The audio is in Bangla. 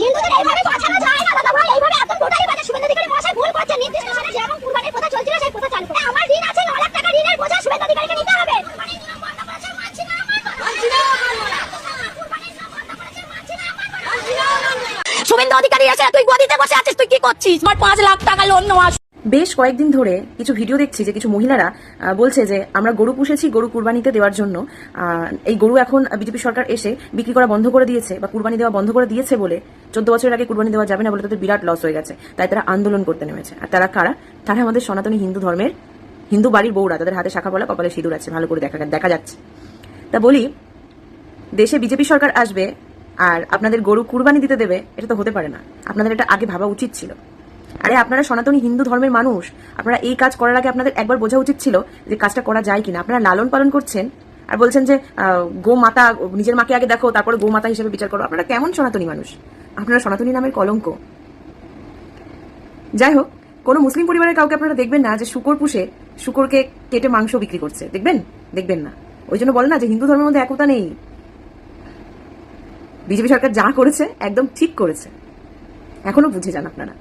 হিন্দুদের এইভাবে বাঁচানো যায় না দাদা ভাই, এইভাবে এত টোটালি বাজে। শুভেন্দু অধিকারী মশাই ভুল করছে। নির্দিষ্ট সময়ে যেরকম কুরবানির প্রথা চলছিল সেই প্রথা চালু করে। আমার ঋণ আছে 9 লাখ টাকা, ঋণের বোঝা শুভেন্দু অধিকারীকে নিতে হবে। শুভেন্দু অধিকারী আছে, তুই গদিতে বসে আছিস, তুই কি করছিস? আমার 5 লাখ টাকা লোন নেওয়া। বেশ কয়েকদিন ধরে কিছু ভিডিও দেখছি যে কিছু মহিলারা বলছে যে আমরা গরু পুষেছি গরু কুরবানিতে দেওয়ার জন্য, এই গরু এখন বিজেপি সরকার এসে বিক্রি করা বন্ধ করে দিয়েছে বা কুরবানি দেওয়া বন্ধ করে দিয়েছে বলে 14 বছরের আগে কুরবানি দেওয়া যাবে না বলে তাদের বিরাট লস হয়ে গেছে, তাই তারা আন্দোলন করতে নেমেছে। আর তারা কারা? তারা আমাদের সনাতনী হিন্দু ধর্মের হিন্দু বাড়ির বউরা, তাদের হাতে শাখা পলা, কপালে সিঁদুর আছে, ভালো করে দেখা যাচ্ছে। তা বলি, দেশে বিজেপি সরকার আসবে আর আপনাদের গরু কুরবানি দিতে দেবে, এটা তো হতে পারে না। আপনাদের এটা আগে ভাবা উচিত ছিল। আরে আপনারা সনাতনী হিন্দু ধর্মের মানুষ, আপনারা এই কাজ করার আগে আপনাদের একবার বোঝা উচিত ছিল যে কাজটা করা যায় কিনা। আপনারা লালন পালন করছেন আর বলছেন যে গো মাতা, নিজের মাকে আগে দেখো তারপরে গো মাতা হিসেবে বিচার করো। আপনারা কেমন সনাতনী মানুষ? আপনারা সনাতনী নামের কলঙ্ক। যাই হোক, কোনো মুসলিম পরিবারের কাউকে আপনারা দেখবেন না যে শুকর পুষে শুকরকে কেটে মাংস বিক্রি করছে, দেখবেন না। ওই জন্য বলে না যে হিন্দু ধর্মের মধ্যে একতা নেই। বিজেপি সরকার যা করেছে একদম ঠিক করেছে, এখনো বুঝে যান আপনারা।